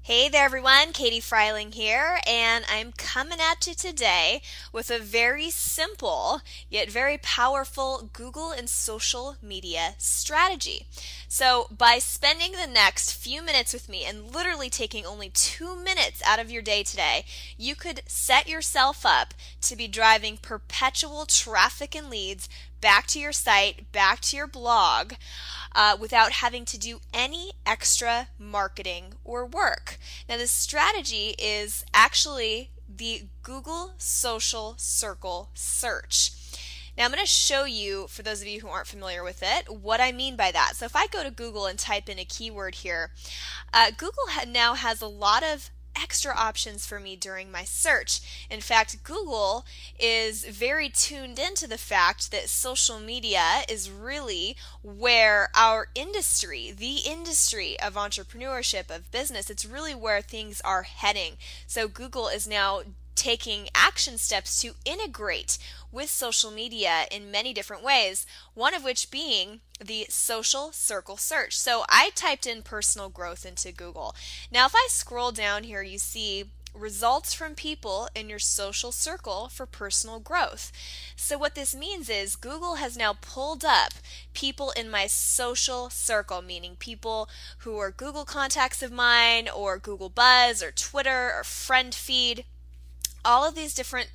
Hey there everyone, Katie Freiling here, and I'm coming at you today with a very simple yet very powerful Google and social media strategy. So by spending the next few minutes with me and literally taking only 2 minutes out of your day today, you could set yourself up to be driving perpetual traffic and leads back to your site, back to your blog, without having to do any extra marketing or work. Now, this strategy is actually the Google Social Circle search. Now, I'm going to show you, for those of you who aren't familiar with it, what I mean by that. So if I go to Google and type in a keyword here, Google now has a lot of extra options for me during my search. In fact, Google is very tuned into the fact that social media is really where our industry, the industry of entrepreneurship, of business, it's really where things are heading. So Google is now taking action steps to integrate with social media in many different ways, one of which being the social circle search. So I typed in personal growth into Google. Now if I scroll down here, you see results from people in your social circle for personal growth. So what this means is Google has now pulled up people in my social circle, meaning people who are Google contacts of mine or Google Buzz or Twitter or friend feed. All of these different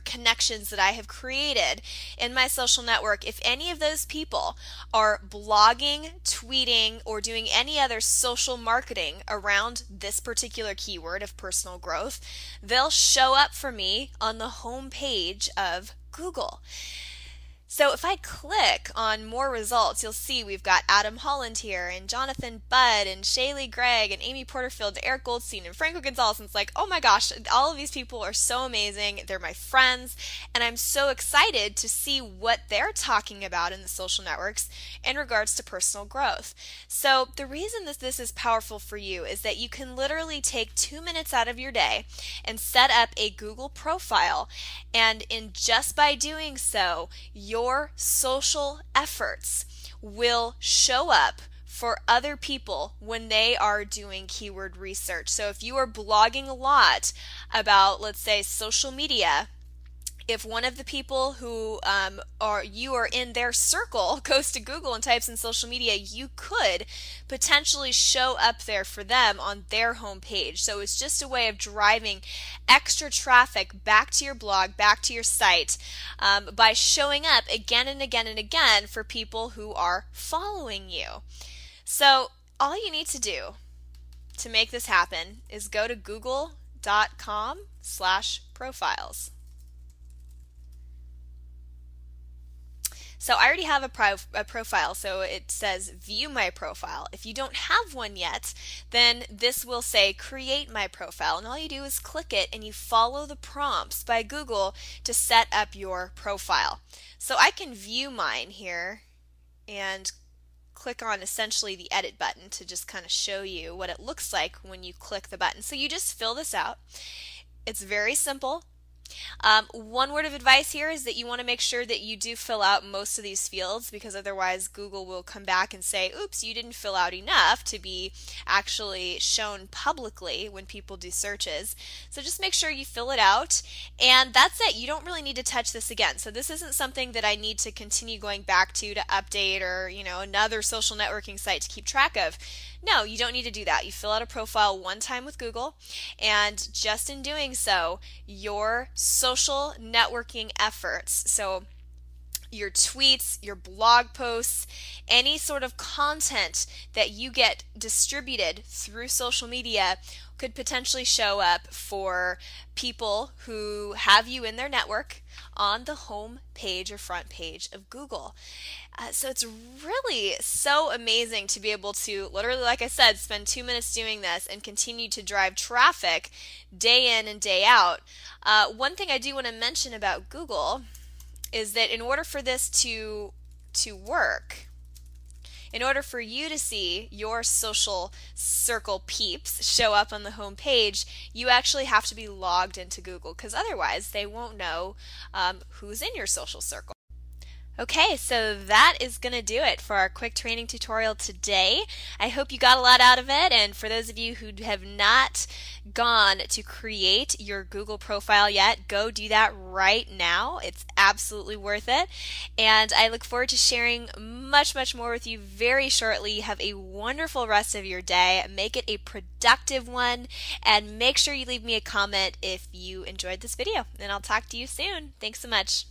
connections that I have created in my social network, if any of those people are blogging, tweeting, or doing any other social marketing around this particular keyword of personal growth, they'll show up for me on the home page of Google. So if I click on more results, you'll see we've got Adam Holland here, and Jonathan Budd, and Shaylee Gregg, and Amy Porterfield, and Eric Goldstein, and Franco Gonzalez. And it's like, oh my gosh, all of these people are so amazing. They're my friends, and I'm so excited to see what they're talking about in the social networks in regards to personal growth. So the reason that this is powerful for you is that you can literally take 2 minutes out of your day and set up a Google profile, and just by doing so, your social efforts will show up for other people when they are doing keyword research. So if you are blogging a lot about, let's say, social media, if one of the people who you are in their circle goes to Google and types in social media, you could potentially show up there for them on their homepage. So it's just a way of driving extra traffic back to your blog, back to your site, by showing up again and again and again for people who are following you. So all you need to do to make this happen is go to google.com/profiles. So I already have a profile, so it says view my profile. If you don't have one yet, then this will say create my profile, and all you do is click it and you follow the prompts by Google to set up your profile. So I can view mine here and click on essentially the edit button to just kind of show you what it looks like when you click the button. So you just fill this out. It's very simple. One word of advice here is that you want to make sure that you do fill out most of these fields, because otherwise Google will come back and say, oops, you didn't fill out enough to be actually shown publicly when people do searches. So just make sure you fill it out, and that's it. You don't really need to touch this again. So this isn't something that I need to continue going back to update, or another social networking site to keep track of. No, you don't need to do that. You fill out a profile one time with Google, and just in doing so, your social networking efforts, so your tweets, your blog posts, any sort of content that you get distributed through social media could potentially show up for people who have you in their network on the home page or front page of Google. So it's really so amazing to be able to literally, like I said, spend 2 minutes doing this and continue to drive traffic day in and day out. One thing I do want to mention about Google is that in order for this to work, in order for you to see your social circle peeps show up on the home page, you actually have to be logged into Google, because otherwise they won't know who's in your social circle. Okay, so that is going to do it for our quick training tutorial today. I hope you got a lot out of it, and for those of you who have not gone to create your Google profile yet, go do that right now. It's absolutely worth it, and I look forward to sharing much more with you very shortly. Have a wonderful rest of your day. Make it a productive one, and make sure you leave me a comment if you enjoyed this video, and I'll talk to you soon. Thanks so much.